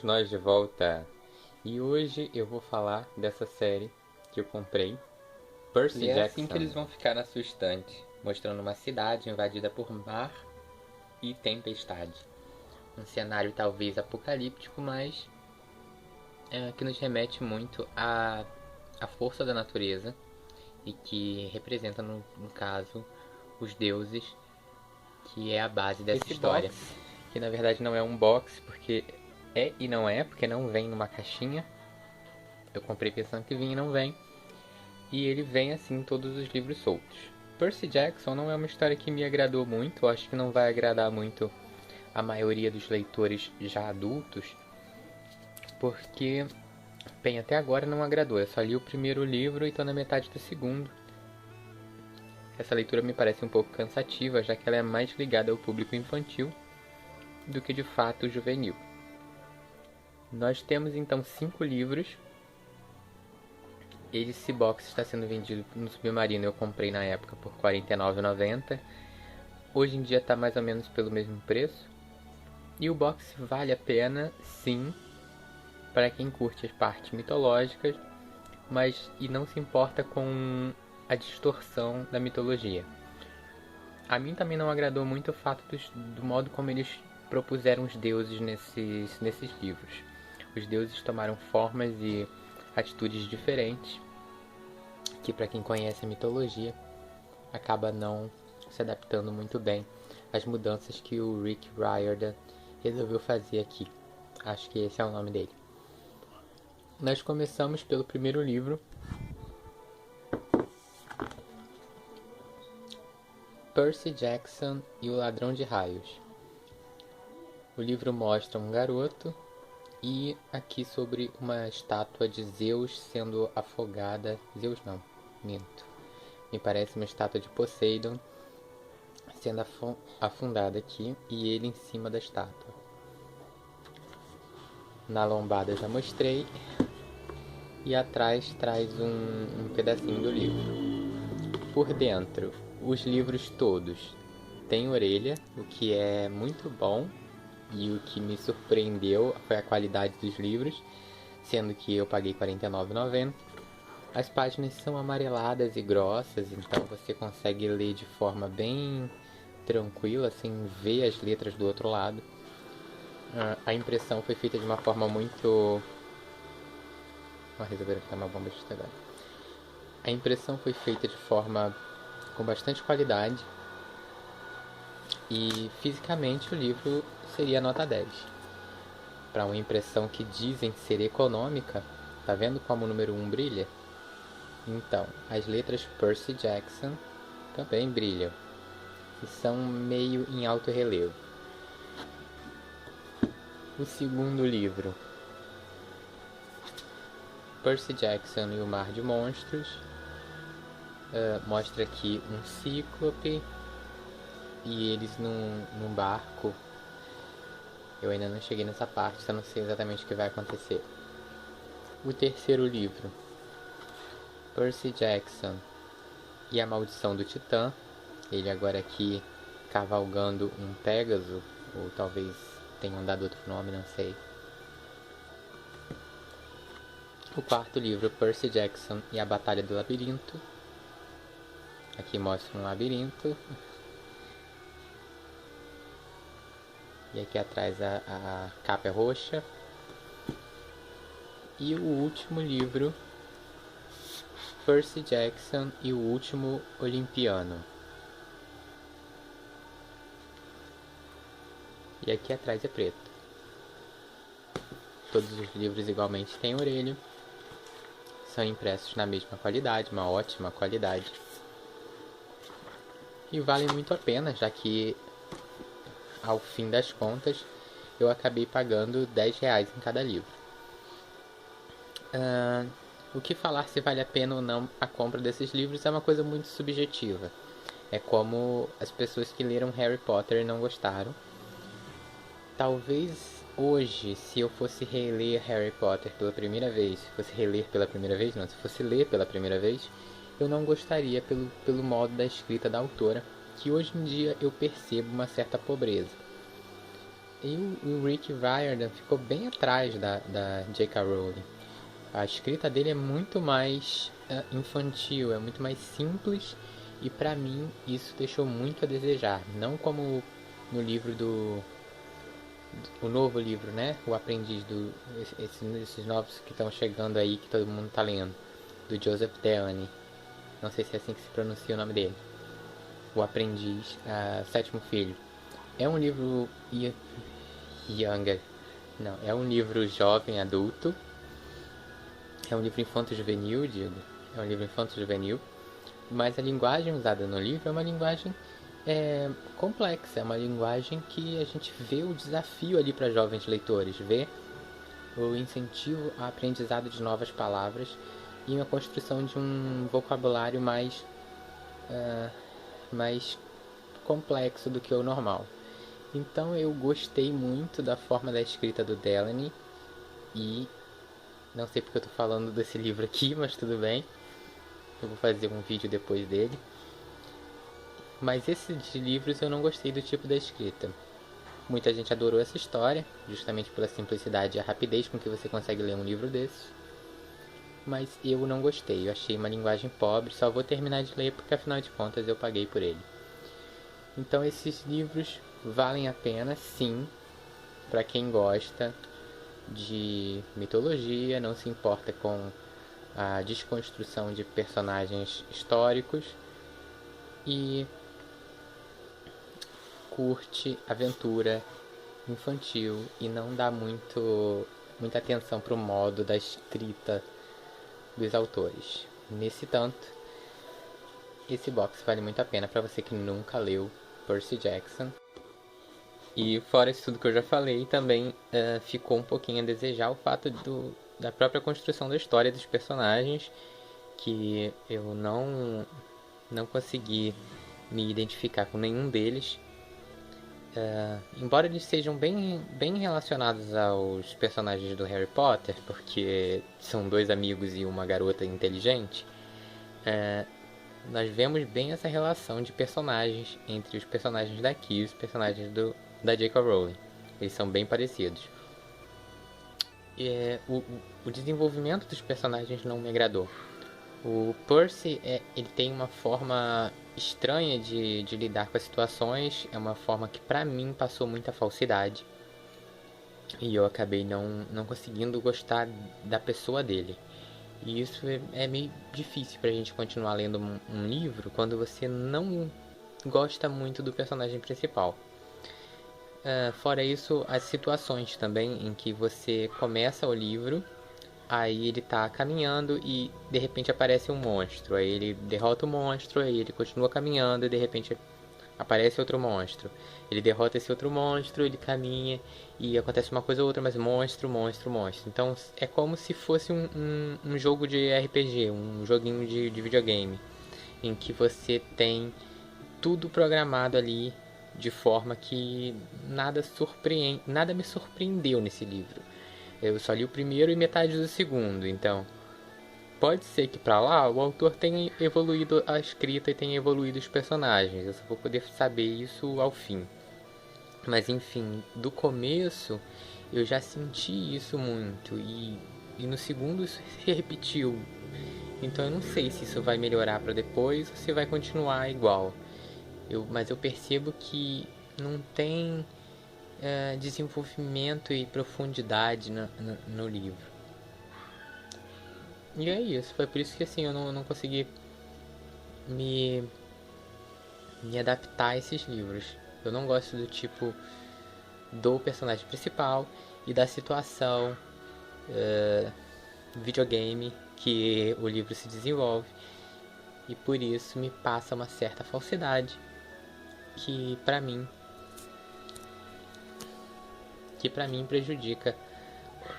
Estamos nós de volta e hoje eu vou falar dessa série que eu comprei, Percy E é assim que Jackson. eles vão ficar na sua estante, mostrando uma cidade invadida por mar e tempestade. Um cenário talvez apocalíptico, mas que nos remete muito à força da natureza e que representa, no caso, os deuses, que é a base dessa Esse história. box, que na verdade não é um box, porque é e não é, porque não vem numa caixinha. Eu comprei pensando que vinha e não vem. E ele vem assim todos os livros soltos. Percy Jackson não é uma história que me agradou muito, eu acho que não vai agradar muito a maioria dos leitores já adultos, porque, bem, até agora não agradou. Eu só li o primeiro livro e estou na metade do segundo. Essa leitura me parece um pouco cansativa, já que ela é mais ligada ao público infantil do que de fato juvenil. Nós temos então 5 livros. Esse box está sendo vendido no Submarino, eu comprei na época por R$ 49,90. Hoje em dia está mais ou menos pelo mesmo preço. E o box vale a pena, sim, para quem curte as partes mitológicas, mas e não se importa com a distorção da mitologia. A mim também não agradou muito o fato do modo como eles propuseram os deuses nesses livros. Os deuses tomaram formas e atitudes diferentes, que para quem conhece a mitologia acaba não se adaptando muito bem às mudanças que o Rick Riordan resolveu fazer aqui. Acho que esse é o nome dele. Nós começamos pelo primeiro livro, Percy Jackson e o Ladrão de Raios. O livro mostra um garoto e aqui sobre uma estátua de Zeus sendo afogada. Zeus não, minto. Me parece uma estátua de Poseidon sendo afundada aqui e ele em cima da estátua. Na lombada já mostrei. E atrás traz um pedacinho do livro. Por dentro, os livros todos têm orelha, o que é muito bom. E o que me surpreendeu foi a qualidade dos livros, sendo que eu paguei R$ 49,90. As páginas são amareladas e grossas, então você consegue ler de forma bem tranquila, sem ver as letras do outro lado. A impressão foi feita de uma forma muito... resolveram ficar uma bomba de agora. A impressão foi feita de forma com bastante qualidade. E fisicamente o livro seria nota 10. Para uma impressão que dizem ser econômica, tá vendo como o número 1 brilha? Então, as letras Percy Jackson também brilham e são meio em alto relevo. O segundo livro, Percy Jackson e o Mar de Monstros, mostra aqui um cíclope e eles num barco. Eu ainda não cheguei nessa parte, então não sei exatamente o que vai acontecer. O terceiro livro, Percy Jackson e a Maldição do Titã. Ele agora aqui cavalgando um Pégaso, ou talvez tenham dado outro nome, não sei. O quarto livro, Percy Jackson e a Batalha do Labirinto. Aqui mostra um labirinto. E aqui atrás a capa é roxa. E o último livro, Percy Jackson e o Último Olimpiano. E aqui atrás é preto. Todos os livros igualmente têm orelha. São impressos na mesma qualidade, uma ótima qualidade. E valem muito a pena, já que ao fim das contas eu acabei pagando R$10 em cada livro. O que falar se vale a pena ou não a compra desses livros é uma coisa muito subjetiva. É como as pessoas que leram Harry Potter e não gostaram. Talvez hoje, se eu fosse reler Harry Potter pela primeira vez, se fosse ler pela primeira vez, eu não gostaria pelo modo da escrita da autora, que hoje em dia eu percebo uma certa pobreza. E o Rick Riordan ficou bem atrás da J.K. Rowling. A escrita dele é muito mais infantil, é muito mais simples, e pra mim isso deixou muito a desejar. Não como no livro o novo livro, né? O Aprendiz, esses novos que estão chegando aí, que todo mundo tá lendo, do Joseph Delaney. Não sei se é assim que se pronuncia o nome dele. O Aprendiz, Sétimo Filho. É um livro younger. Não, é um livro jovem, adulto. É um livro infanto-juvenil, digo. É um livro infanto-juvenil. Mas a linguagem usada no livro é uma linguagem complexa. É uma linguagem que a gente vê o desafio ali para jovens leitores. Vê o incentivo ao aprendizado de novas palavras e a construção de um vocabulário mais complexo do que o normal. Então eu gostei muito da forma da escrita do Delaney, e não sei porque eu tô falando desse livro aqui, mas tudo bem. Eu vou fazer um vídeo depois dele. Mas esses livros eu não gostei do tipo da escrita. Muita gente adorou essa história, justamente pela simplicidade e a rapidez com que você consegue ler um livro desses. Mas eu não gostei, eu achei uma linguagem pobre, só vou terminar de ler porque afinal de contas eu paguei por ele. Então esses livros valem a pena, sim, para quem gosta de mitologia, não se importa com a desconstrução de personagens históricos e curte aventura infantil e não dá muita atenção para o modo da escrita dos autores. Nesse tanto, esse box vale muito a pena para você que nunca leu Percy Jackson. E fora isso tudo que eu já falei, também ficou um pouquinho a desejar o fato da própria construção da história dos personagens, que eu não consegui me identificar com nenhum deles. Embora eles sejam bem relacionados aos personagens do Harry Potter, porque são dois amigos e uma garota inteligente, nós vemos bem essa relação de personagens entre os personagens daqui e os personagens da J.K. Rowling. Eles são bem parecidos. O desenvolvimento dos personagens não me agradou. O Percy, ele tem uma forma estranha de lidar com as situações. É uma forma que pra mim passou muita falsidade. E eu acabei não conseguindo gostar da pessoa dele. E isso é meio difícil pra gente continuar lendo um livro quando você não gosta muito do personagem principal. Fora isso, as situações também em que você começa o livro, aí ele tá caminhando e de repente aparece um monstro. Aí ele derrota o monstro, aí ele continua caminhando e de repente aparece outro monstro. Ele derrota esse outro monstro, ele caminha e acontece uma coisa ou outra, mas monstro. Então é como se fosse um jogo de RPG, um joguinho de videogame, em que você tem tudo programado ali de forma que nada me surpreendeu nesse livro. Eu só li o primeiro e metade do segundo, então pode ser que pra lá o autor tenha evoluído a escrita e tenha evoluído os personagens. Eu só vou poder saber isso ao fim. Mas enfim, do começo eu já senti isso muito e no segundo isso se repetiu. Então eu não sei se isso vai melhorar pra depois ou se vai continuar igual. Mas eu percebo que não tem desenvolvimento e profundidade no livro. E é isso, foi por isso que assim eu não consegui me adaptar a esses livros. Eu não gosto do tipo do personagem principal e da situação videogame que o livro se desenvolve. E por isso me passa uma certa falsidade que pra mim prejudica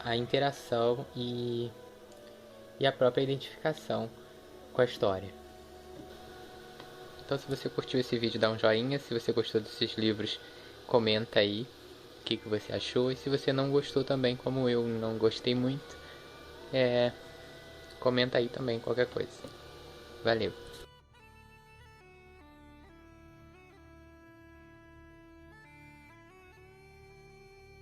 a interação e a própria identificação com a história. Então se você curtiu esse vídeo, dá um joinha. Se você gostou desses livros, comenta aí o que você achou. E se você não gostou também, como eu não gostei muito, comenta aí também qualquer coisa. Valeu!